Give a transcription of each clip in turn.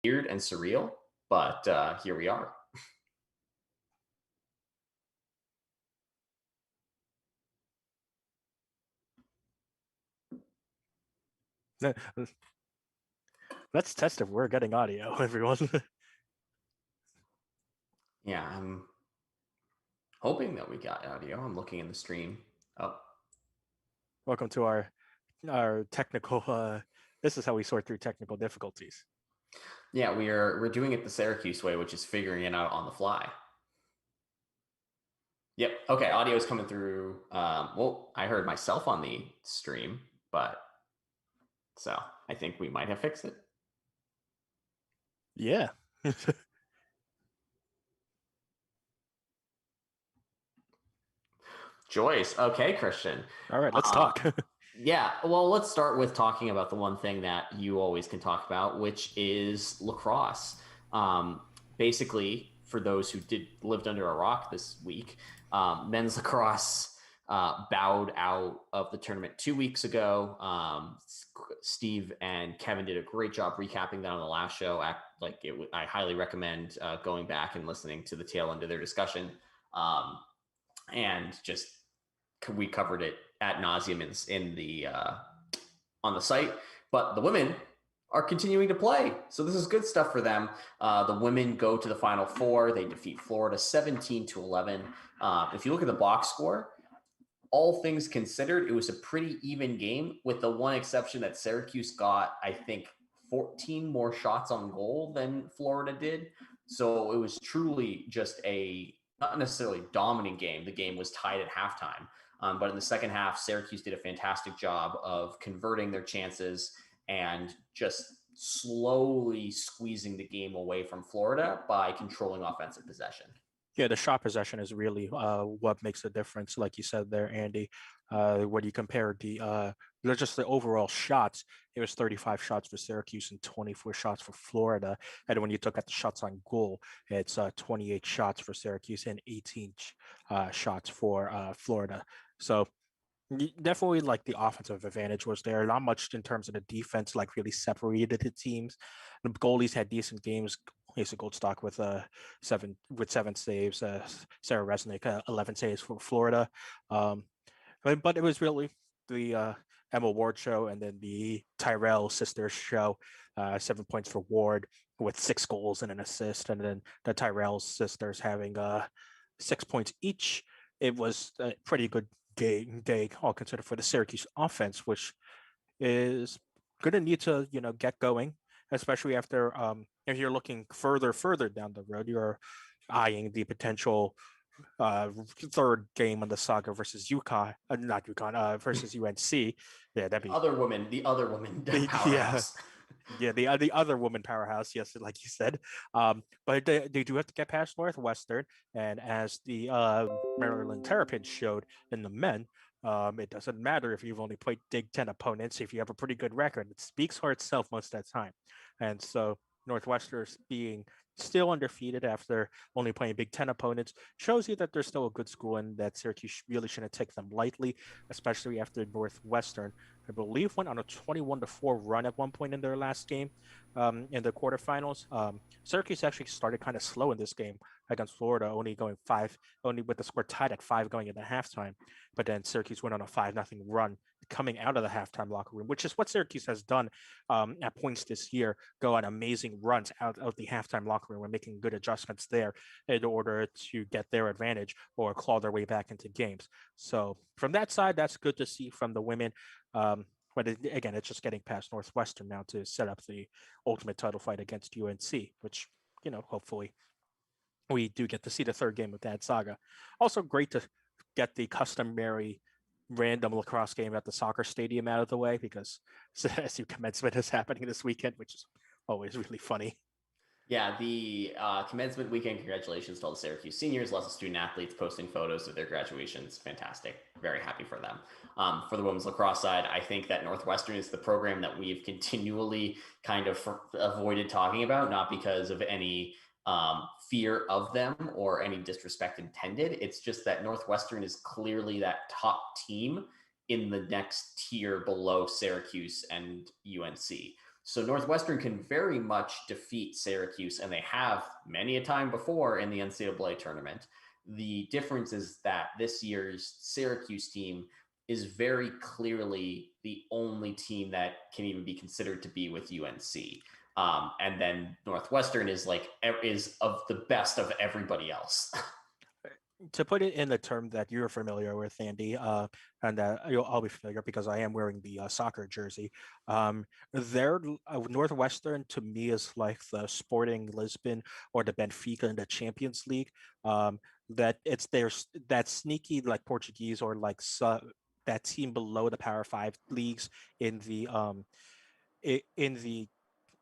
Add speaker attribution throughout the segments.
Speaker 1: weird and surreal, but here we are.
Speaker 2: Let's test if we're getting audio, everyone.
Speaker 1: Yeah, I'm hoping that we got audio. I'm looking in the stream. Oh,
Speaker 2: Welcome to our technical. This is how we sort through technical difficulties.
Speaker 1: yeah, we're doing it the Syracuse way, which is figuring it out on the fly. Yep. Okay, audio is coming through. Well, I heard myself on the stream, but so I think we might have fixed it.
Speaker 2: Yeah.
Speaker 1: Joyce. Okay, Christian.
Speaker 2: All right, let's
Speaker 1: Uh,
Speaker 2: talk.
Speaker 1: yeah, well, let's start with talking about the one thing that you always can talk about, which is lacrosse. Basically, for those who lived under a rock this week, men's lacrosse bowed out of the tournament 2 weeks ago. Steve and Kevin did a great job recapping that on the last show. I highly recommend going back and listening to the tail end of their discussion. And just we covered it ad nauseum in the on the site. But the women are continuing to play, so this is good stuff for them. The women go to the Final Four. They defeat Florida 17-11. If you look at the box score, all things considered, it was a pretty even game, with the one exception that Syracuse got, I think, 14 more shots on goal than Florida did. So it was truly just a not necessarily dominant game. The game was tied at halftime. But in the second half, Syracuse did a fantastic job of converting their chances and just slowly squeezing the game away from Florida by controlling offensive possession.
Speaker 2: Yeah, the shot possession is really what makes the difference, like you said there, Andy. When you compare just the overall shots, it was 35 shots for Syracuse and 24 shots for Florida. And when you look at the shots on goal, it's 28 shots for Syracuse and 18 shots for Florida. So definitely like the offensive advantage was there. Not much in terms of the defense, like really separated the teams. The goalies had decent games. Asa Goldstock with seven saves. Sarah Resnick 11 saves for Florida. Um, but it was really the Emma Ward show and then the Tyrell sisters show. 7 points for Ward with 6 goals and an assist, and then the Tyrell sisters having 6 points each. It was a pretty good day all considered for the Syracuse offense, which is going to need to get going, especially after if you're looking further down the road, you're eyeing the potential third game on the saga versus UConn, not UConn, versus UNC. Yeah, that'd be
Speaker 1: The other woman
Speaker 2: yeah.
Speaker 1: powerhouse.
Speaker 2: Yeah, the other woman powerhouse, yes, like you said. But they do have to get past Northwestern, and as the Maryland Terrapins showed in the men, it doesn't matter if you've only played Big Ten opponents. If you have a pretty good record, it speaks for itself most of the time. And so Northwestern being still undefeated after only playing Big Ten opponents shows you that they're still a good school and that Syracuse really shouldn't take them lightly, especially after Northwestern, I believe, went on a 21-4 run at one point in their last game in the quarterfinals. Syracuse actually started kind of slow in this game against Florida, only going five, only with the score tied at 5 going into halftime. But then Syracuse went on a 5-0 run coming out of the halftime locker room, which is what Syracuse has done at points this year, go on amazing runs out of the halftime locker room and making good adjustments there in order to get their advantage or claw their way back into games. So from that side, that's good to see from the women. But again, it's just getting past Northwestern now to set up the ultimate title fight against UNC, which, hopefully we do get to see the third game of that saga. Also, great to get the customary random lacrosse game at the soccer stadium out of the way because SU commencement is happening this weekend, which is always really funny.
Speaker 1: Yeah, the commencement weekend, congratulations to all the Syracuse seniors, lots of student athletes posting photos of their graduations. Fantastic. Very happy for them. For the women's lacrosse side, I think that Northwestern is the program that we've continually kind of avoided talking about, not because of any fear of them or any disrespect intended. It's just that Northwestern is clearly that top team in the next tier below Syracuse and UNC. So Northwestern can very much defeat Syracuse, and they have many a time before in the NCAA tournament. The difference is that this year's Syracuse team is very clearly the only team that can even be considered to be with UNC. And then Northwestern is of the best of everybody else.
Speaker 2: To put it in the term that you're familiar with, Andy, and that I'll be familiar because I am wearing the soccer jersey. Their Northwestern to me is like the Sporting Lisbon or the Benfica in the Champions League. That it's their that sneaky like Portuguese or like that team below the Power Five leagues in the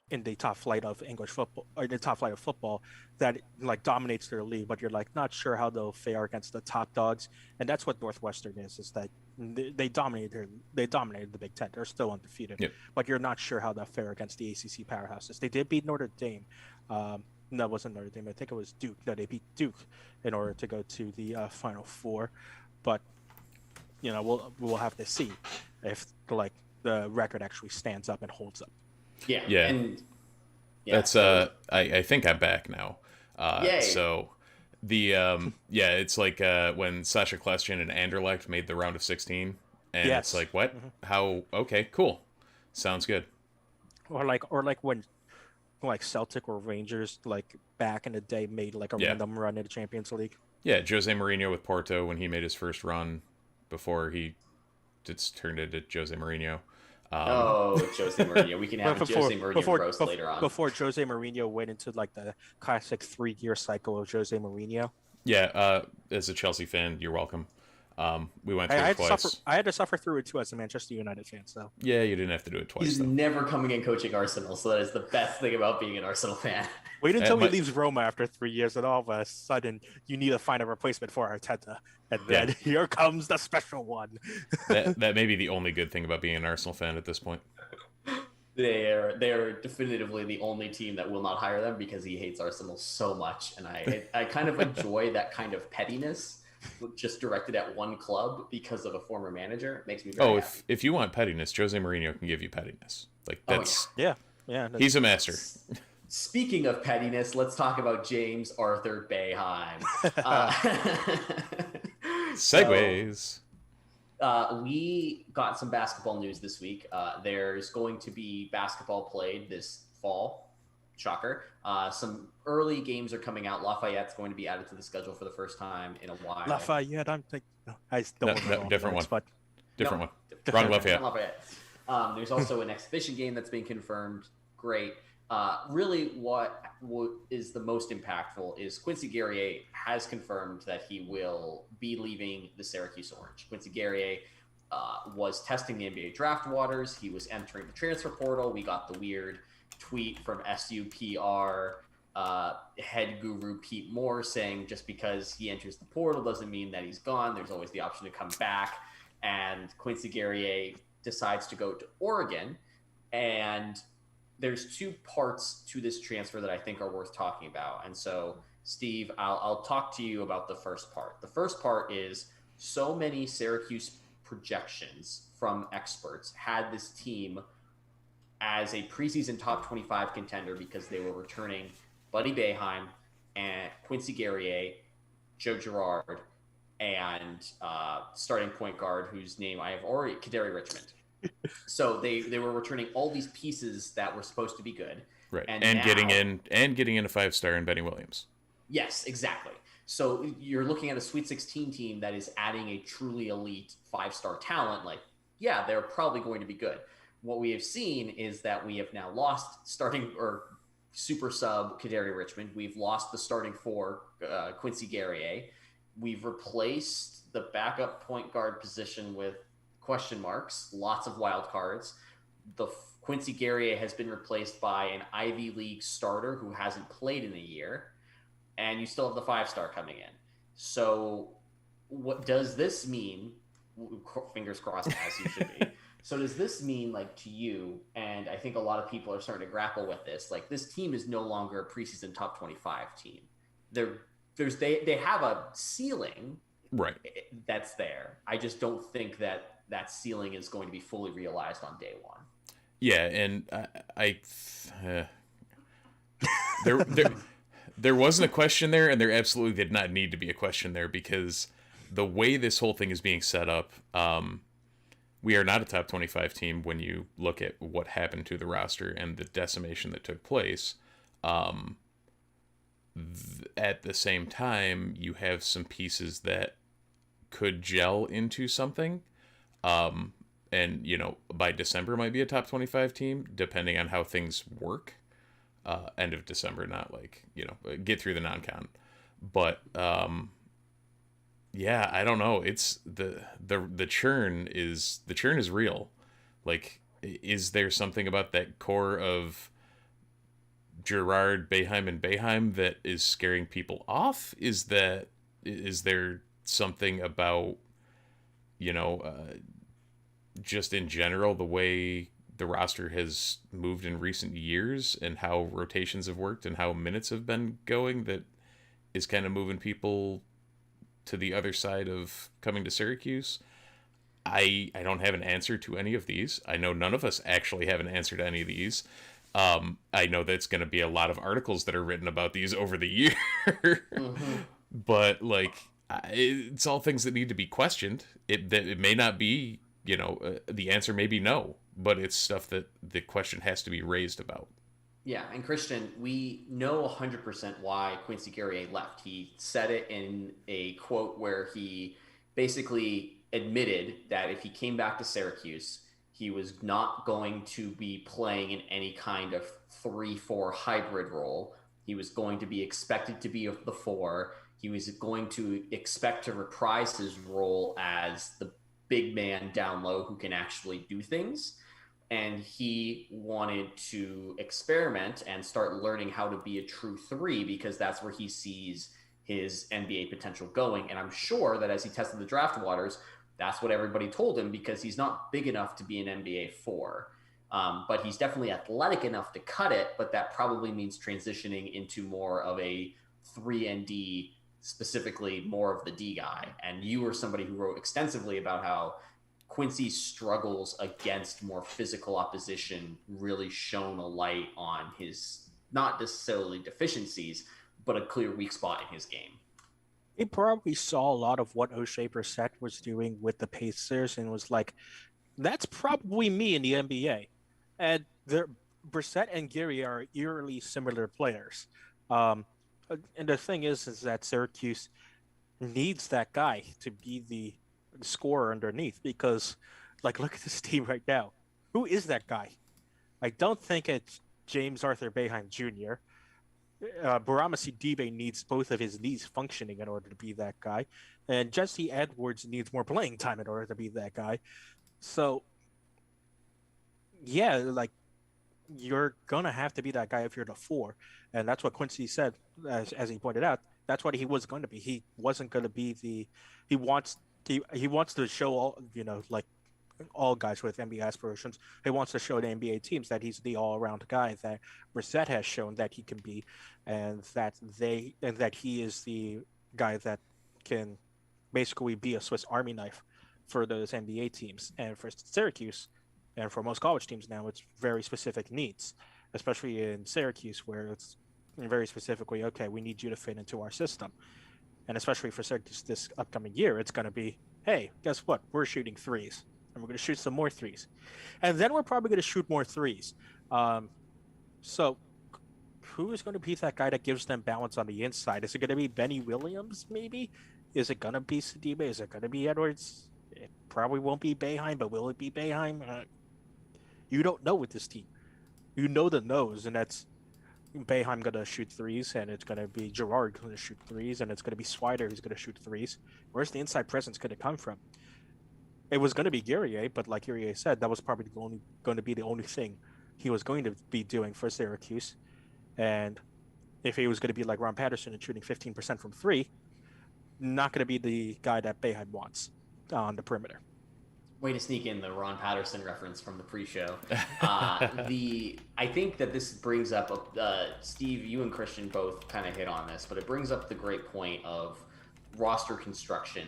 Speaker 2: in the top flight of English football or the top flight of football that like dominates their league, but you're like not sure how they'll fare against the top dogs, and that's what Northwestern is that they dominated the Big Ten. They're still undefeated,
Speaker 3: Yep.
Speaker 2: but you're not sure how they'll fare against the ACC powerhouses. They did beat Notre Dame. No, it wasn't Notre Dame. I think it was Duke. No, they beat Duke in order to go to the Final Four, but we'll have to see if like the record actually stands up and holds up.
Speaker 1: Yeah. And
Speaker 3: that's I think I'm back now.
Speaker 1: Yay.
Speaker 3: So the it's like when Sasha Klesjan and Anderlecht made the round of 16, and
Speaker 2: Yes.
Speaker 3: it's like what?
Speaker 2: Mhm.
Speaker 3: How? Okay, cool, sounds good.
Speaker 2: Or like when like Celtic or Rangers like back in the day made like a random run in the Champions League.
Speaker 3: Yeah, Jose Mourinho with Porto when he made his first run before he just turned into Jose Mourinho.
Speaker 1: Jose Mourinho. We can have Jose Mourinho roast later on.
Speaker 2: Before Jose Mourinho went into like the classic 3-year cycle of Jose Mourinho.
Speaker 3: Yeah, as a Chelsea fan, you're welcome. We went through it twice.
Speaker 2: I had to suffer through it too as a Manchester United fan. So
Speaker 3: yeah, you didn't have to do it twice.
Speaker 1: He's
Speaker 3: though.
Speaker 1: never coming in coaching Arsenal, so that is the best thing about being an Arsenal fan.
Speaker 2: Wait until he leaves Roma after 3 years, and all of a sudden you need to find a replacement for Arteta, and then here comes the special one.
Speaker 3: that may be the only good thing about being an Arsenal fan at this point.
Speaker 1: They are definitively the only team that will not hire them because he hates Arsenal so much, and I kind of enjoy that kind of pettiness, just directed at one club because of a former manager. It makes me very happy.
Speaker 3: If you want pettiness, Jose Mourinho can give you pettiness. Like that's
Speaker 2: yeah.
Speaker 3: He's a master.
Speaker 1: Speaking of pettiness, let's talk about James Arthur Boeheim.
Speaker 3: Segues.
Speaker 1: We got some basketball news this week. There's going to be basketball played this fall. Shocker. Some early games are coming out. Lafayette's going to be added to the schedule for the first time in a while.
Speaker 2: Lafayette, I'm thinking. I still
Speaker 3: different one.
Speaker 2: But
Speaker 3: different one. Wrong Lafayette.
Speaker 1: There's also an exhibition game that's been confirmed. Great. Really, what is the most impactful is Quincy Guerrier has confirmed that he will be leaving the Syracuse Orange. Quincy Guerrier was testing the NBA draft waters. He was entering the transfer portal. We got the weird tweet from SUPR head guru Pete Moore saying just because he enters the portal doesn't mean that he's gone. There's always the option to come back. And Quincy Guerrier decides to go to Oregon. And there's two parts to this transfer that I think are worth talking about. And so, Steve, I'll talk to you about the first part. The first part is so many Syracuse projections from experts had this team as a preseason top 25 contender because they were returning Buddy Boeheim and Quincy Guerrier, Joe Girard, and starting point guard whose name I have already, Kaderi Richmond. So they were returning all these pieces that were supposed to be good,
Speaker 3: right? And now, getting in a 5-star in Benny Williams.
Speaker 1: Yes, exactly. So you're looking at a Sweet 16 team that is adding a truly elite 5-star talent. Like, yeah, they're probably going to be good. What we have seen is that we have now lost starting or super sub Kaderi Richmond. We've lost the starting 4 Quincy Guerrier. We've replaced the backup point guard position with question marks, lots of wild cards. The Quincy Guerrier has been replaced by an Ivy League starter who hasn't played in a year, and you still have the 5-star coming in. So what does this mean? Fingers crossed, as you should be. So does this mean, like, to you, and I think a lot of people are starting to grapple with this, like, this team is no longer a preseason top 25 team. They have a ceiling,
Speaker 3: right?
Speaker 1: That's there. I just don't think that ceiling is going to be fully realized on day one.
Speaker 3: Yeah, and there there wasn't a question there, and there absolutely did not need to be a question there, because the way this whole thing is being set up, we are not a top 25 team when you look at what happened to the roster and the decimation that took place. At the same time, you have some pieces that could gel into something. And, by December might be a top 25 team, depending on how things work. End of December, not like, get through the non-con. But, yeah, I don't know. It's the churn is real. Like, is there something about that core of Gerard, Boeheim, and Boeheim that is scaring people off? Is there something about, just in general, the way the roster has moved in recent years and how rotations have worked and how minutes have been going that is kind of moving people to the other side of coming to Syracuse? I don't have an answer to any of these. I know none of us actually have an answer to any of these. I know that's going to be a lot of articles that are written about these over the year. Mm-hmm. But, like, it's all things that need to be questioned. It may not be, the answer may be no, but it's stuff that the question has to be raised about.
Speaker 1: Yeah, and Christian, we know 100% why Quincy Guerrier left. He said it in a quote where he basically admitted that if he came back to Syracuse, he was not going to be playing in any kind of 3-4 hybrid role. He was going to be expected to be the 4. He was going to expect to reprise his role as the big man down low who can actually do things. And he wanted to experiment and start learning how to be a true 3, because that's where he sees his NBA potential going. And I'm sure that as he tested the draft waters, that's what everybody told him, because he's not big enough to be an NBA 4. But he's definitely athletic enough to cut it, but that probably means transitioning into more of a 3-and-D, specifically more of the D guy. And you were somebody who wrote extensively about how Quincy's struggles against more physical opposition really shone a light on his, not necessarily deficiencies, but a clear weak spot in his game.
Speaker 2: He probably saw a lot of what O'Shea Brissett was doing with the Pacers and was like, that's probably me in the NBA. And Brissett and Geary are eerily similar players. And the thing is that Syracuse needs that guy to be the scorer underneath, because, like, look at this team right now. Who is that guy? I don't think it's James Arthur Boeheim Jr. Barama Sidibe needs both of his knees functioning in order to be that guy, and Jesse Edwards needs more playing time in order to be that guy. So, yeah, like, you're gonna have to be that guy if you're the 4, and that's what Quincy said, as he pointed out. That's what he was going to be. He wasn't going to be the. He wants to show all, like all guys with NBA aspirations. He wants to show the NBA teams that he's the all-around guy that Brissett has shown that he can be, and that he is the guy that can basically be a Swiss Army knife for those NBA teams. And for Syracuse, and for most college teams now, it's very specific needs, especially in Syracuse, where it's very specifically, okay, we need you to fit into our system. And especially for Syracuse this upcoming year, it's going to be, hey, guess what? We're shooting 3s, and we're going to shoot some more 3s. And then we're probably going to shoot more 3s. So who is going to be that guy that gives them balance on the inside? Is it going to be Benny Williams, maybe? Is it going to be Sidibe? Is it going to be Edwards? It probably won't be Boeheim, but will it be Boeheim? You don't know with this team. You know the nose, and that's Boeheim going to shoot 3s, and it's going to be Gerard going to shoot 3s, and it's going to be Swider who's going to shoot 3s. Where's the inside presence going to come from? It was going to be Guerrier, but like Guerrier said, that was probably going to be the only thing he was going to be doing for Syracuse. And if he was going to be like Ron Patterson and shooting 15% from 3, not going to be the guy that Boeheim wants on the perimeter.
Speaker 1: Way to sneak in the Ron Patterson reference from the pre-show. I think that this brings up, Steve, you and Christian both kind of hit on this, but it brings up the great point of roster construction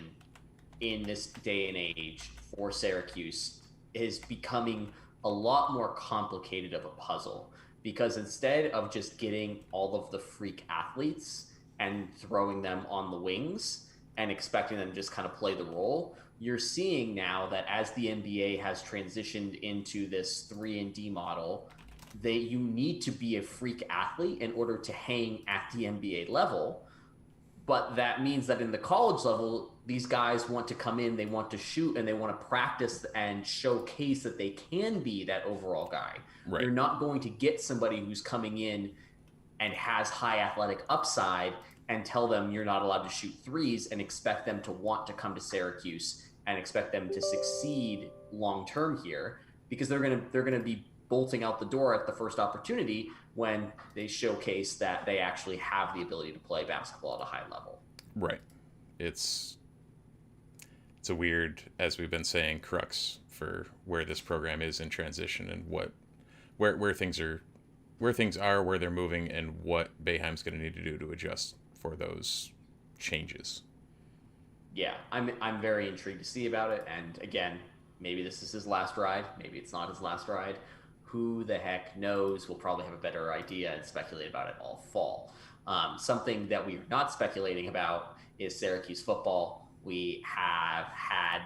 Speaker 1: in this day and age for Syracuse is becoming a lot more complicated of a puzzle, because instead of just getting all of the freak athletes and throwing them on the wings and expecting them to just kind of play the role, you're seeing now that as the NBA has transitioned into this 3-and-D model, you need to be a freak athlete in order to hang at the NBA level. But that means that in the college level, these guys want to come in, they want to shoot, and they want to practice and showcase that they can be that overall guy.
Speaker 3: Right.
Speaker 1: You're not going to get somebody who's coming in and has high athletic upside and tell them you're not allowed to shoot threes and expect them to want to come to Syracuse and expect them to succeed long term here, because they're going to be bolting out the door at the first opportunity when they showcase that they actually have the ability to play basketball at a high level.
Speaker 3: Right. It's a weird, as we've been saying, crux for where this program is in transition and where things are, where they're moving, and what Boeheim's going to need to do to adjust for those changes.
Speaker 1: Yeah, I'm very intrigued to see about it. And again, maybe this is his last ride. Maybe it's not his last ride. Who the heck knows? We'll probably have a better idea and speculate about it all fall. Something that we are not speculating about is Syracuse football. We have had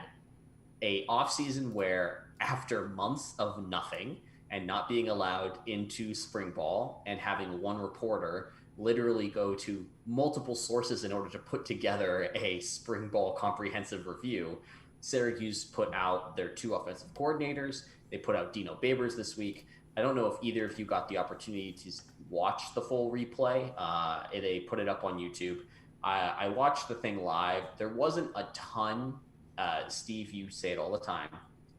Speaker 1: a offseason where, after months of nothing and not being allowed into spring ball and having one reporter literally go to multiple sources in order to put together a spring ball comprehensive review, Syracuse put out their 2 offensive coordinators. They put out Dino Babers this week. I don't know if either of you got the opportunity to watch the full replay. They put it up on YouTube. I watched the thing live. There wasn't a ton. Steve, you say it all the time.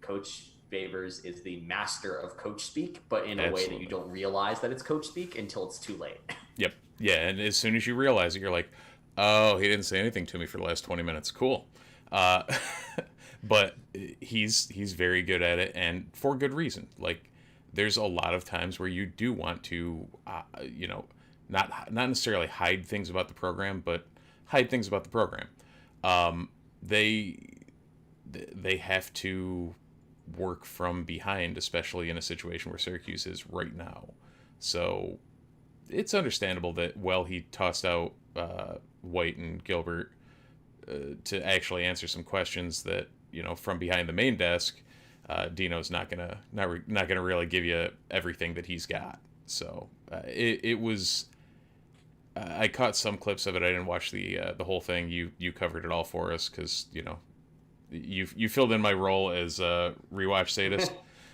Speaker 1: Coach Babers is the master of coach speak, but in a way that you don't realize that it's coach speak until it's too late.
Speaker 3: Yep. Yeah, and as soon as you realize it, you're like, oh, he didn't say anything to me for the last 20 minutes. Cool. But he's very good at it, and for good reason. Like, there's a lot of times where you do want to, not necessarily hide things about the program, but hide things about the program. They have to work from behind, especially in a situation where Syracuse is right now. So it's understandable that while he tossed out White and Gilbert to actually answer some questions that, from behind the main desk, Dino's not gonna really give you everything that he's got. So it was. I caught some clips of it. I didn't watch the whole thing. You covered it all for us because you filled in my role as a rewatch sadist.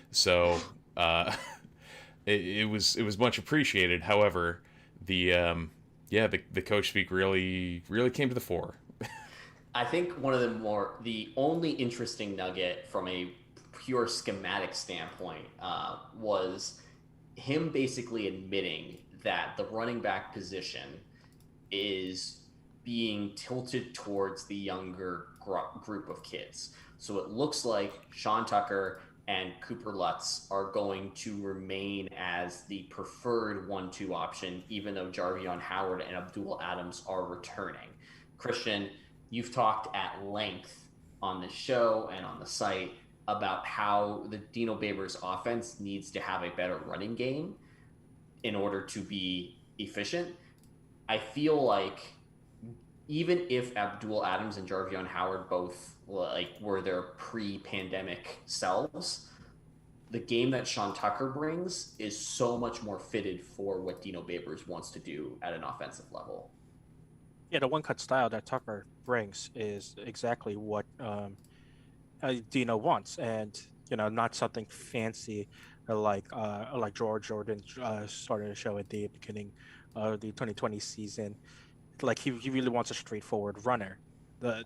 Speaker 3: So it was much appreciated. However, the coach speak really came to the fore.
Speaker 1: I think one of the only interesting nugget from a pure schematic standpoint was him basically admitting that the running back position is being tilted towards the younger group of kids. So it looks like Sean Tucker and Cooper Lutz are going to remain as the preferred 1-2 option, even though Jarvion Howard and Abdul Adams are returning. Christian, you've talked at length on the show and on the site about how the Dino Babers offense needs to have a better running game in order to be efficient. I feel like even if Abdul Adams and Jarvion Howard both were their pre-pandemic selves, the game that Sean Tucker brings is so much more fitted for what Dino Babers wants to do at an offensive level.
Speaker 2: Yeah, the one-cut style that Tucker brings is exactly what Dino wants, and not something fancy like George Jordan started to show at the beginning of the 2020 season. Like he really wants a straightforward runner. The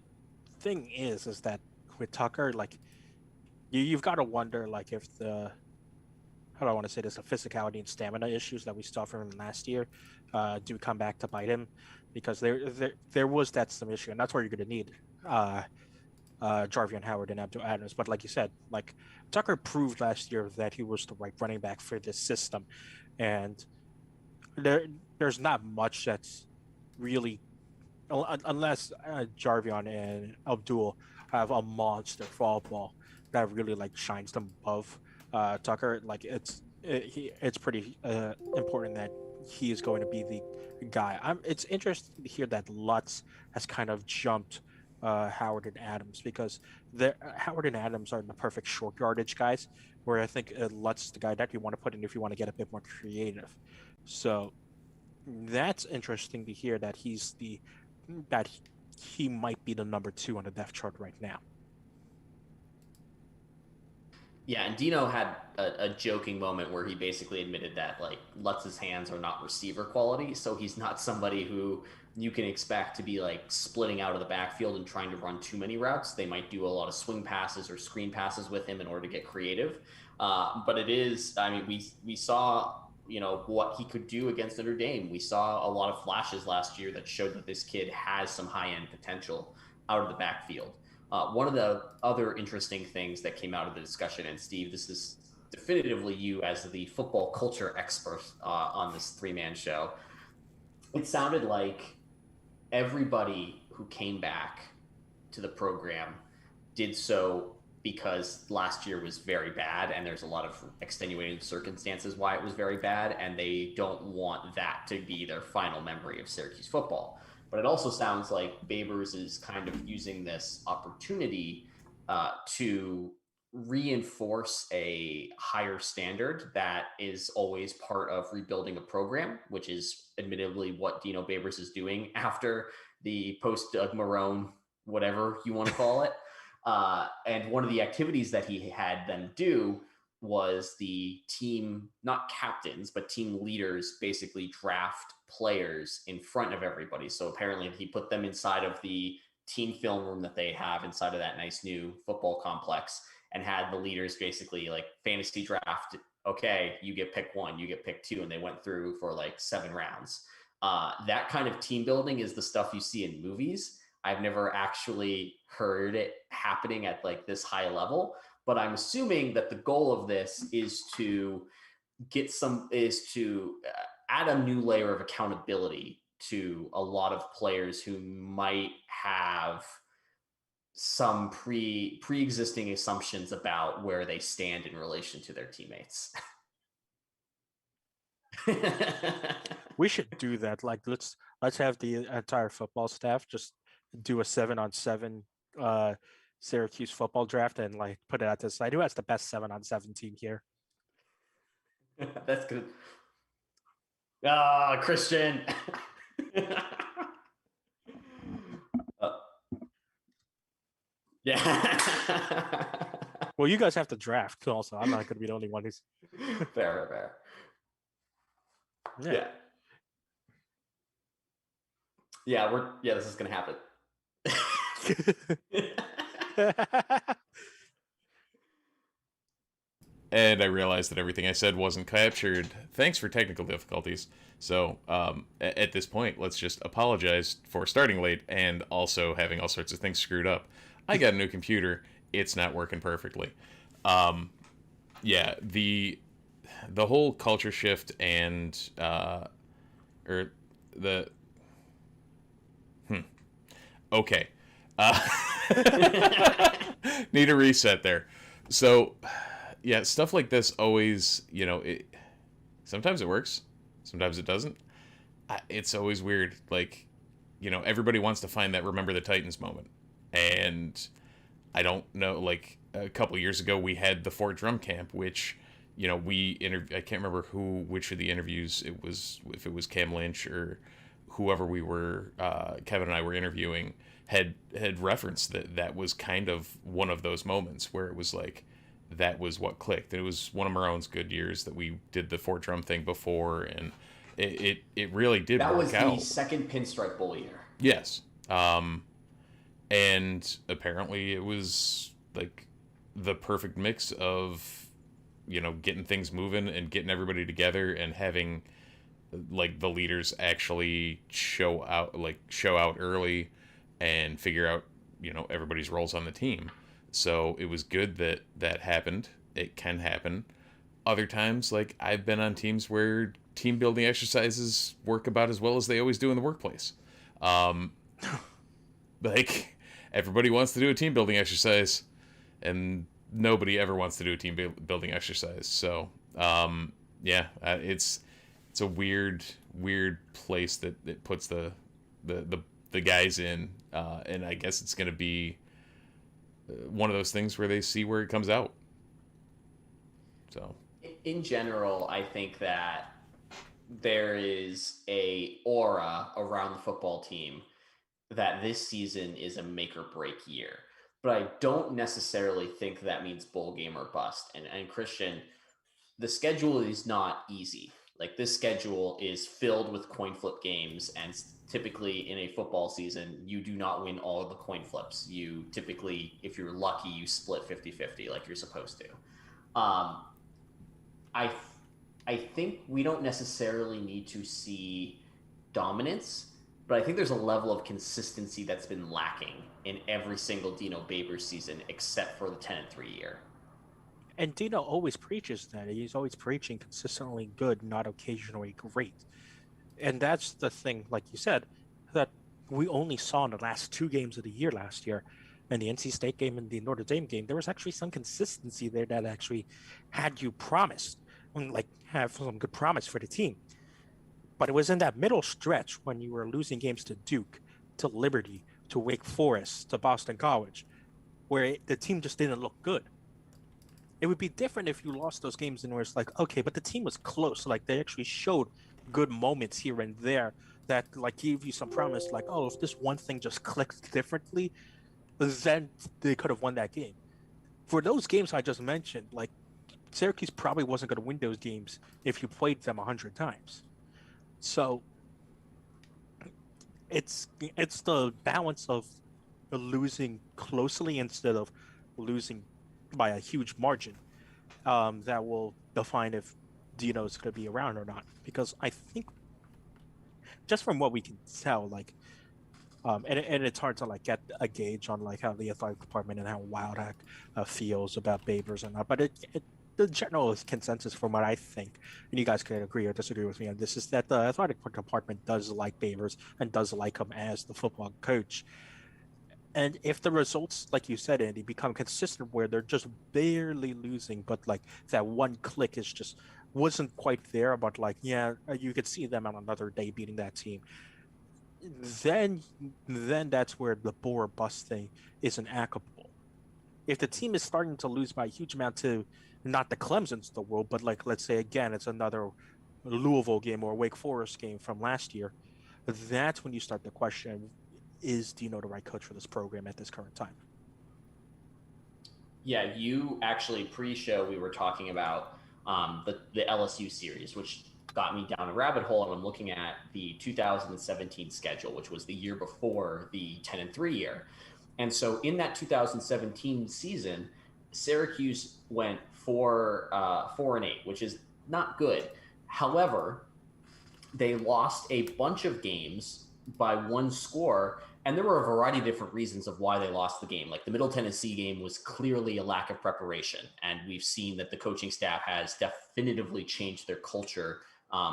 Speaker 2: thing is that with Tucker, like you've got to wonder if the how do I want to say this, the physicality and stamina issues that we saw from him last year do come back to bite him, because there was some issue, and that's where you're going to need Jarvion Howard and Abdul Adams. But like you said, Tucker proved last year that he was the right running back for this system, and there's not much that's really, unless Jarvion and Abdul have a monster fall ball that really shines them above Tucker, like it's pretty important that he is going to be the guy. It's interesting to hear that Lutz has kind of jumped Howard and Adams, because Howard and Adams are the perfect short yardage guys, where I think Lutz is the guy that you want to put in if you want to get a bit more creative. So that's interesting to hear that that he might be the number 2 on the depth chart right now.
Speaker 1: Yeah, and Dino had a joking moment where he basically admitted that like Lutz's hands are not receiver quality, so he's not somebody who you can expect to be like splitting out of the backfield and trying to run too many routes. They might do a lot of swing passes or screen passes with him in order to get creative. But it is, I mean, we saw what he could do against Notre Dame. We saw a lot of flashes last year that showed that this kid has some high end potential out of the backfield. One of the other interesting things that came out of the discussion, and Steve, this is definitively you as the football culture expert on this 3-man show. It sounded like everybody who came back to the program did so because last year was very bad, and there's a lot of extenuating circumstances why it was very bad, and they don't want that to be their final memory of Syracuse football. But it also sounds like Babers is kind of using this opportunity to reinforce a higher standard that is always part of rebuilding a program, which is admittedly what Dino Babers is doing after the post Doug Marrone, whatever you want to call it. And one of the activities that he had them do was the team, not captains, but team leaders basically draft players in front of everybody. So apparently he put them inside of the team film room that they have inside of that nice new football complex and had the leaders basically like fantasy draft. Okay, you get pick 1, you get pick 2. And they went through for like 7 rounds. That kind of team building is the stuff you see in movies. I've never actually heard it happening at like this high level, but I'm assuming that the goal of this is to add a new layer of accountability to a lot of players who might have some pre-existing assumptions about where they stand in relation to their teammates.
Speaker 2: We should do that. Like let's have the entire football staff just do a 7-on-7 Syracuse football draft and like put it out to the side. Who has the best 7-on-7 team here?
Speaker 1: That's good. Christian. Yeah.
Speaker 2: Well, you guys have to draft also. I'm not going to be the only one who's
Speaker 1: fair.
Speaker 2: Yeah.
Speaker 1: This is going to happen.
Speaker 3: And I realized that everything I said wasn't captured. Thanks for technical difficulties. So at this point, let's just apologize for starting late and also having all sorts of things screwed up. I got a new computer. It's not working perfectly. The whole culture shift and okay. Need a reset there. So, yeah, stuff like this always, sometimes it works, sometimes it doesn't. It's always weird. Like, everybody wants to find that Remember the Titans moment. And I don't know, like, a couple years ago, we had the Fort Drum Camp, which, I can't remember which of the interviews it was, if it was Cam Lynch or whoever Kevin and I were interviewing, had referenced that was kind of one of those moments where it was like, that was what clicked. It was one of Marrone's good years that we did the Fort Drum thing before, and it really did work out.
Speaker 1: That was the second Pinstripe Bowl year.
Speaker 3: Yes. And apparently it was like the perfect mix of, getting things moving and getting everybody together and having like the leaders actually show out early and figure out, everybody's roles on the team. So it was good that happened. It can happen. Other times, like, I've been on teams where team building exercises work about as well as they always do in the workplace. Like, everybody wants to do a team building exercise, and nobody ever wants to do a team building exercise. So it's a weird place that it puts the guys in, and I guess it's going to be one of those things where they see where it comes out. So
Speaker 1: in general, I think that there is a aura around the football team that this season is a make or break year. But I don't necessarily think that means bowl game or bust. And Christian, the schedule is not easy. Like, this schedule is filled with coin flip games, and typically in a football season, you do not win all of the coin flips. You typically, if you're lucky, you split 50-50 like you're supposed to. I think we don't necessarily need to see dominance, but I think there's a level of consistency that's been lacking in every single Dino Babers season except for the 10-3 year.
Speaker 2: And Dino always preaches that. He's always preaching consistently good, not occasionally great. And that's the thing, like you said, that we only saw in the last 2 games of the year last year. In the NC State game and the Notre Dame game, there was actually some consistency there that actually had you promised, like have some good promise for the team. But it was in that middle stretch when you were losing games to Duke, to Liberty, to Wake Forest, to Boston College, where the team just didn't look good. It would be different if you lost those games and where it's like, okay, but the team was close. Like, they actually showed good moments here and there that like gave you some promise, like, oh, if this one thing just clicked differently, then they could have won that game. For those games I just mentioned, like, Syracuse probably wasn't going to win those games if you played them 100 times. So it's the balance of losing closely instead of losing by a huge margin that will define if Dino is going to be around or not. Because I think, just from what we can tell, like, and it's hard to like get a gauge on like how the athletic department and how Wildhack feels about Babers and not, but the general consensus from what I think, and you guys can agree or disagree with me on this, is that the athletic department does like Babers and does like him as the football coach. And if the results, like you said, Andy, become consistent where they're just barely losing, but like that one click is just wasn't quite there, but like, yeah, you could see them on another day beating that team, then that's where the bore or bust thing isn't applicable. If the team is starting to lose by a huge amount to not the Clemsons of the world, but like, let's say again, it's another Louisville game or Wake Forest game from last year, that's when you start to question, is Dino the right coach for this program at this current time?
Speaker 1: Yeah, you actually pre-show we were talking about the LSU series, which got me down a rabbit hole, and I'm looking at the 2017 schedule, which was the year before the 10-3 year. And so in that 2017 season, Syracuse went 4-8, which is not good. However, they lost a bunch of games by one score, and there were a variety of different reasons of why they lost the game. Like, the Middle Tennessee game was clearly a lack of preparation, and we've seen that the coaching staff has definitively changed their culture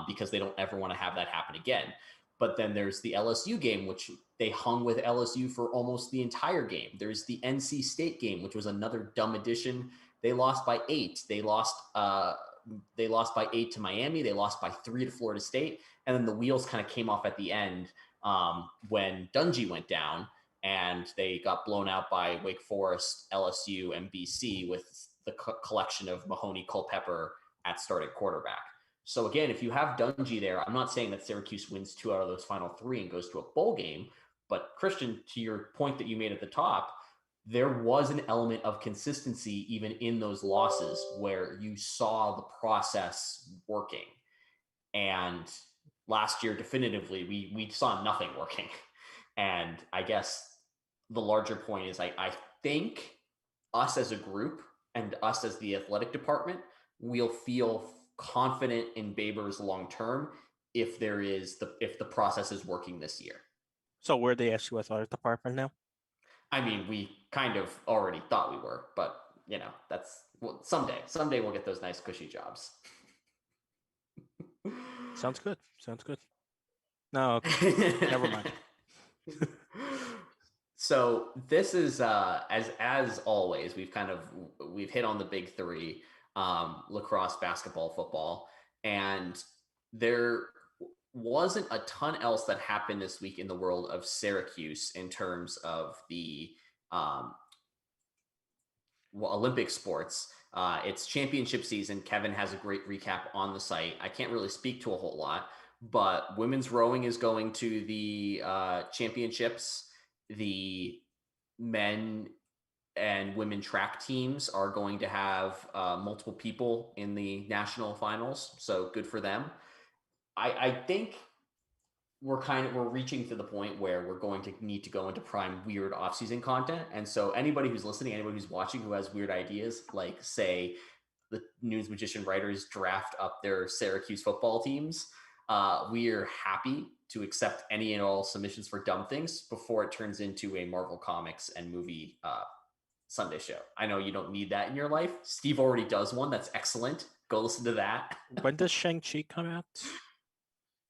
Speaker 1: because they don't ever want to have that happen again. But then there's the LSU game, which they hung with LSU for almost the entire game. There's the NC State game, which was another dumb addition. They lost by 8. They lost by 8 to Miami. They lost by 3 to Florida State. And then the wheels kind of came off at the end when Dungy went down, and they got blown out by Wake Forest, LSU, and BC with the collection of Mahoney, Culpepper at starting quarterback. So again, if you have Dungy there, I'm not saying that Syracuse wins 2 out of those final 3 and goes to a bowl game, but Christian, to your point that you made at the top, there was an element of consistency even in those losses where you saw the process working. And last year, definitively, we saw nothing working. And I guess the larger point is I think us as a group and us as the athletic department will feel confident in Babers long term if the process is working this year.
Speaker 2: So we're the SU athletic department now?
Speaker 1: I mean, we kind of already thought we were, but that's someday we'll get those nice cushy jobs.
Speaker 2: Sounds good. No, okay. Never mind.
Speaker 1: So this is as always, we've hit on the big three, lacrosse, basketball, football, and there wasn't a ton else that happened this week in the world of Syracuse in terms of the um, Olympic sports. It's championship season. Kevin has a great recap on the site. I can't really speak to a whole lot, but women's rowing is going to the championships. The men and women track teams are going to have multiple people in the national finals, so good for them. I think we're reaching to the point where we're going to need to go into prime weird off-season content. And so anybody who's listening, anybody who's watching who has weird ideas, like say the NunesMagician writers draft up their Syracuse football teams, we are happy to accept any and all submissions for dumb things before it turns into a Marvel Comics and movie Sunday show. I know you don't need that in your life. Steve already does one that's excellent. Go listen to that.
Speaker 2: When does Shang-Chi come out?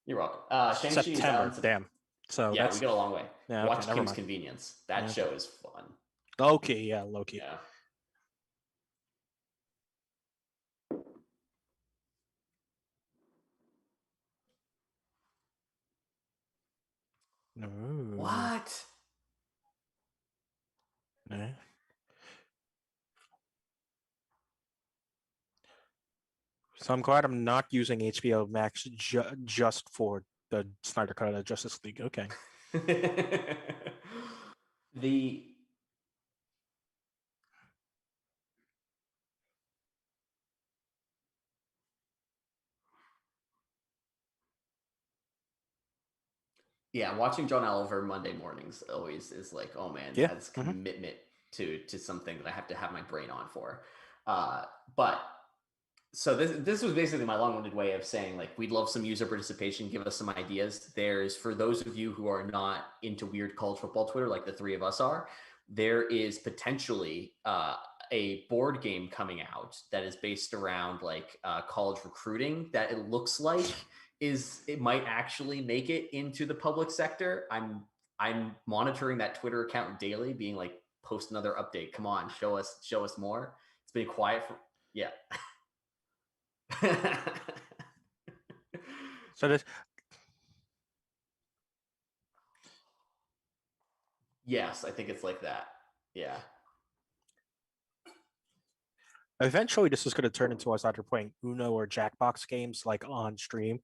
Speaker 1: You're welcome. Shang-Chi
Speaker 2: September.
Speaker 1: is
Speaker 2: Damn. So
Speaker 1: yeah, we got a long way.
Speaker 2: Yeah,
Speaker 1: Watch
Speaker 2: okay,
Speaker 1: Kim's Convenience. That show is fun.
Speaker 2: Loki, yeah, Loki.
Speaker 1: Yeah.
Speaker 2: No.
Speaker 1: What?
Speaker 2: No. So I'm glad I'm not using HBO Max just for the Snyder Cut of Justice League. Okay.
Speaker 1: The yeah, watching John Oliver Monday mornings always is like, oh man, that's commitment to something that I have to have my brain on for. But so this was basically my long-winded way of saying, like, we'd love some user participation. Give us some ideas. There's, for those of you who are not into weird college football Twitter like the three of us are, there is potentially a board game coming out that is based around like college recruiting that it looks like it might actually make it into the public sector. I'm monitoring that Twitter account daily, being like, post another update. Come on, show us more. It's been quiet for yeah.
Speaker 2: So this.
Speaker 1: Yes, I think it's like that. Yeah.
Speaker 2: Eventually, this is going to turn into us either playing Uno or Jackbox games like on stream.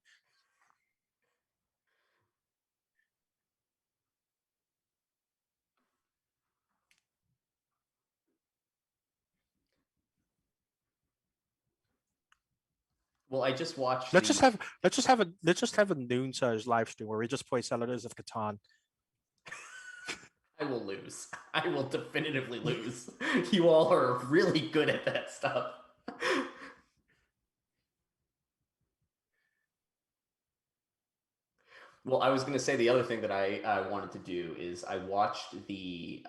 Speaker 1: Well, I just watched.
Speaker 2: Let's just have a Nunes live stream where we just play Settlers of Catan.
Speaker 1: I will lose. I will definitively lose. You all are really good at that stuff. Well, I was going to say the other thing that I wanted to do is I watched the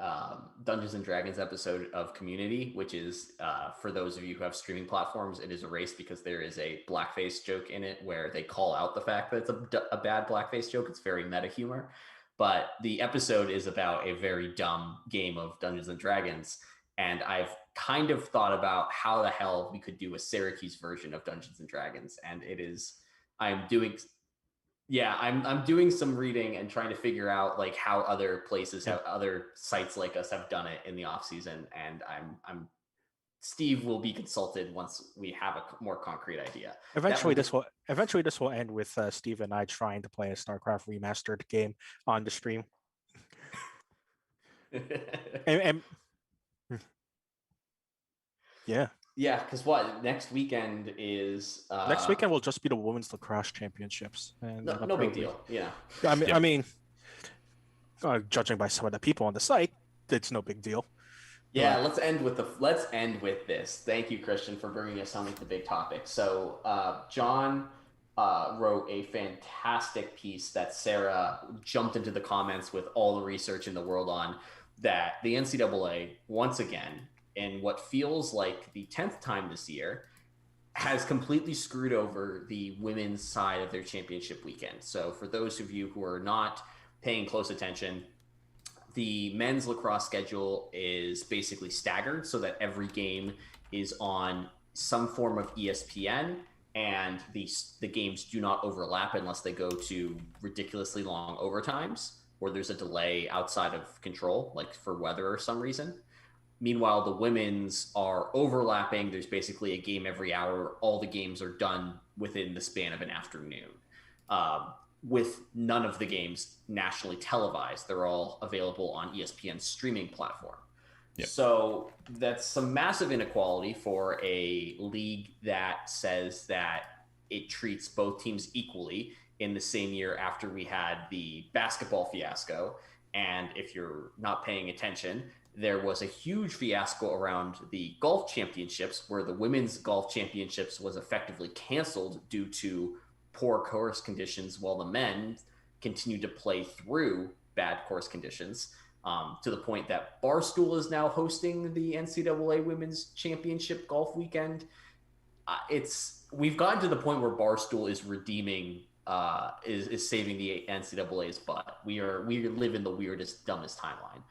Speaker 1: Dungeons and Dragons episode of Community, which is, for those of you who have streaming platforms, it is erased because there is a blackface joke in it where they call out the fact that it's a bad blackface joke. It's very meta humor. But the episode is about a very dumb game of Dungeons and Dragons. And I've kind of thought about how the hell we could do a Syracuse version of Dungeons and Dragons. And it is, I'm doing some reading and trying to figure out like how other places have other sites like us have done it in the off season. And I'm Steve will be consulted once we have a more concrete idea.
Speaker 2: Eventually, this will end with Steve and I trying to play a StarCraft remastered game on the stream. and yeah.
Speaker 1: Yeah, because what next weekend is?
Speaker 2: Next weekend will just be the women's lacrosse championships. And
Speaker 1: no big deal. Yeah.
Speaker 2: I mean, judging by some of the people on the site, it's no big deal.
Speaker 1: Yeah, let's end with this. Thank you, Christian, for bringing us on with the big topic. So, John wrote a fantastic piece that Sarah jumped into the comments with all the research in the world on, that the NCAA, once again, in what feels like the 10th time this year, has completely screwed over the women's side of their championship weekend. So for those of you who are not paying close attention, the men's lacrosse schedule is basically staggered so that every game is on some form of ESPN, and the games do not overlap unless they go to ridiculously long overtimes or there's a delay outside of control, like for weather or some reason. Meanwhile, the women's are overlapping. There's basically a game every hour. All the games are done within the span of an afternoon, with none of the games nationally televised. They're all available on ESPN's streaming platform. Yep. So that's some massive inequality for a league that says that it treats both teams equally in the same year after we had the basketball fiasco. And if you're not paying attention, there was a huge fiasco around the golf championships where the women's golf championships was effectively canceled due to poor course conditions while the men continued to play through bad course conditions, to the point that Barstool is now hosting the NCAA Women's Championship golf weekend. We've gotten to the point where Barstool is redeeming, is saving the NCAA's butt. We live in the weirdest, dumbest timeline.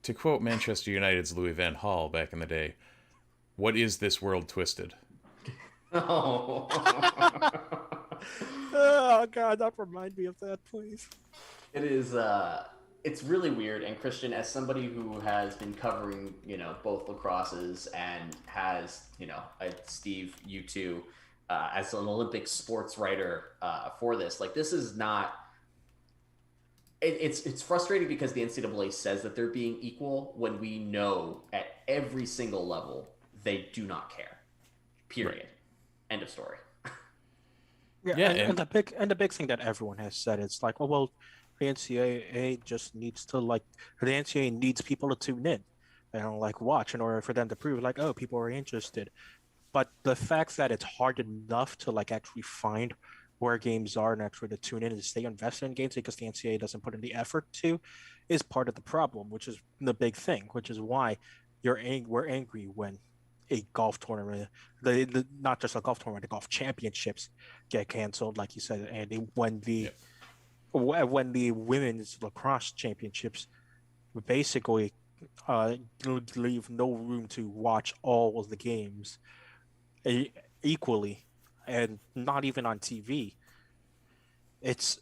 Speaker 3: To quote Manchester United's Louis van Gaal back in the day, what is this world twisted?
Speaker 1: Oh.
Speaker 2: Oh God, don't remind me of that, please.
Speaker 1: It is. It's really weird. And Christian, as somebody who has been covering, both lacrosses and has, Steve, you too, as an Olympic sports writer for this, like this is not. It's frustrating because the NCAA says that they're being equal when we know at every single level they do not care. Period. Right. End of story.
Speaker 2: And the big thing that everyone has said is like, well, the NCAA just needs to the NCAA needs people to tune in and watch in order for them to prove people are interested. But the fact that it's hard enough to actually find where games are and actually to tune in and stay invested in games because the NCAA doesn't put in the effort to is part of the problem, which is the big thing, which is why we're angry when a golf tournament, not just a golf tournament, the golf championships get canceled, like you said, Andy, when the women's lacrosse championships basically leave no room to watch all of the games equally, and not even on TV. It's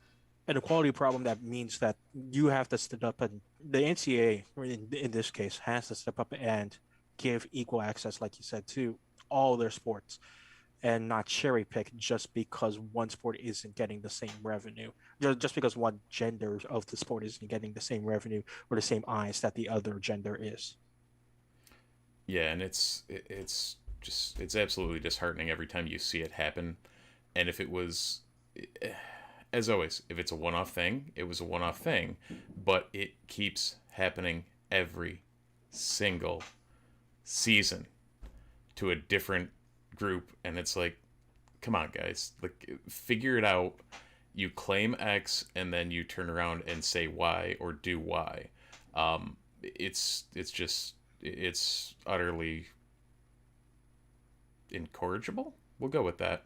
Speaker 2: an equality problem that means that you have to step up, and the NCAA, in this case, has to step up and give equal access, like you said, to all their sports, and not cherry pick just because one sport isn't getting the same revenue, just because one gender of the sport isn't getting the same revenue or the same eyes that the other gender is.
Speaker 3: Yeah, and it's absolutely disheartening every time you see it happen. And if it was, as always, if it's a one-off thing, it was a one-off thing, but it keeps happening every single season to a different group, and it's like, come on guys, figure it out. You claim X and then you turn around and say Y or do Y. It's utterly incorrigible, we'll go with that,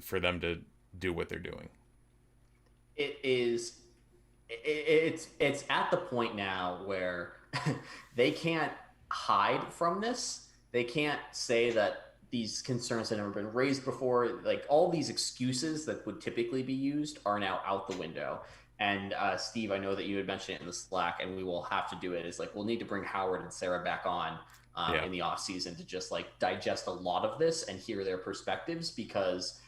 Speaker 3: for them to do what they're doing.
Speaker 1: It's at the point now where they can't hide from this. They can't say that these concerns had never been raised before. All these excuses that would typically be used are now out the window. And Steve, I know that you had mentioned it in the Slack, and we will have to do it. Is we'll need to bring Howard and Sarah back on in the off season to just digest a lot of this and hear their perspectives. Because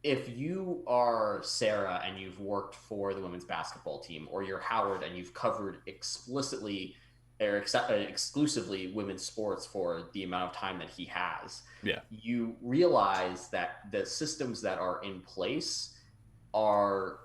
Speaker 1: if you are Sarah and you've worked for the women's basketball team, or you're Howard and you've covered explicitly or exclusively women's sports for the amount of time that he has, you realize that the systems that are in place are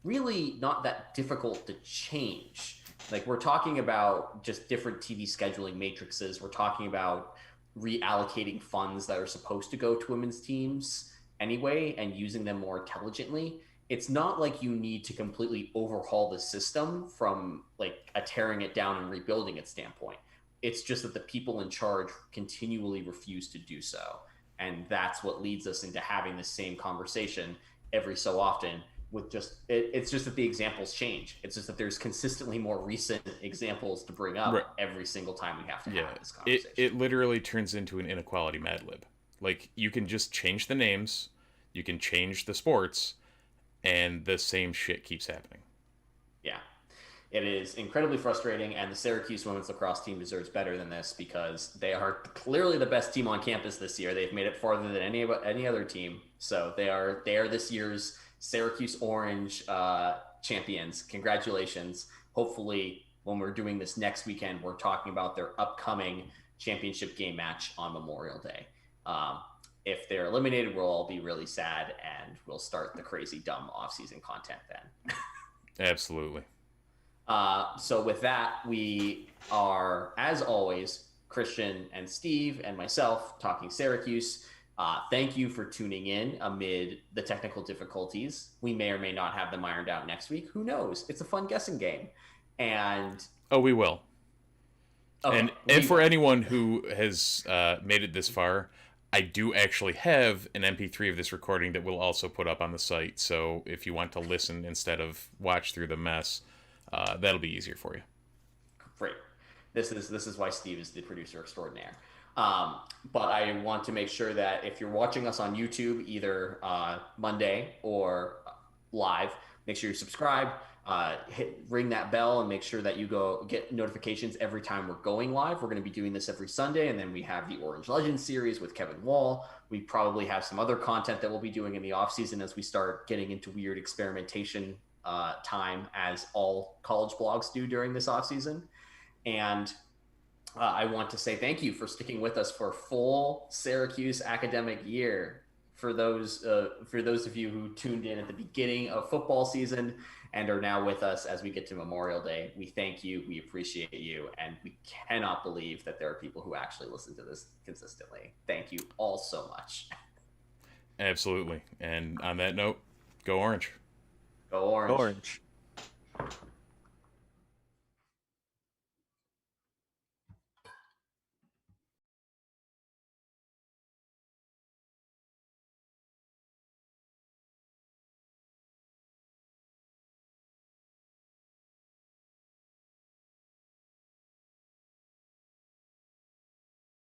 Speaker 1: really not that difficult to change. We're talking about just different TV scheduling matrices. We're talking about reallocating funds that are supposed to go to women's teams anyway and using them more intelligently. It's not like you need to completely overhaul the system from a tearing it down and rebuilding it standpoint. It's just that the people in charge continually refuse to do so. And that's what leads us into having the same conversation every so often with just it's just that the examples change. It's just that there's consistently more recent examples to bring up
Speaker 3: Right.
Speaker 1: every single time we have to
Speaker 3: Yeah,
Speaker 1: have this conversation.
Speaker 3: it literally turns into an inequality Mad Lib. Like, you can just change the names, you can change the sports, and the same shit keeps happening.
Speaker 1: Yeah. It is incredibly frustrating, and the Syracuse women's lacrosse team deserves better than this because they are clearly the best team on campus this year. They've made it farther than any other team, so they are this year's Syracuse Orange champions. Congratulations! Hopefully, when we're doing this next weekend, we're talking about their upcoming championship game match on Memorial Day. If they're eliminated, we'll all be really sad, and we'll start the crazy dumb offseason content then.
Speaker 3: Absolutely.
Speaker 1: So with that, we are, as always, Christian and Steve and myself talking Syracuse. Thank you for tuning in amid the technical difficulties. We may or may not have them ironed out next week. Who knows? It's a fun guessing game. And
Speaker 3: we will.
Speaker 1: Okay,
Speaker 3: and for anyone who has made it this far, I do actually have an MP3 of this recording that we'll also put up on the site. So if you want to listen instead of watch through the mess, that'll be easier for you.
Speaker 1: Great. This is why Steve is the producer extraordinaire. But I want to make sure that if you're watching us on YouTube, either Monday or live, make sure you subscribe, ring that bell, and make sure that you go get notifications every time we're going live. We're going to be doing this every Sunday, and then we have the Orange Legends series with Kevin Wall. We probably have some other content that we'll be doing in the off season as we start getting into weird experimentation time, as all college blogs do during this off season. And I want to say thank you for sticking with us for a full Syracuse academic year. For those of you who tuned in at the beginning of football season and are now with us as we get to Memorial Day, we thank you, we appreciate you, and we cannot believe that there are people who actually listen to this consistently. Thank you all so much.
Speaker 3: Absolutely. And on that note, go Orange.
Speaker 1: Go Orange.
Speaker 2: Orange.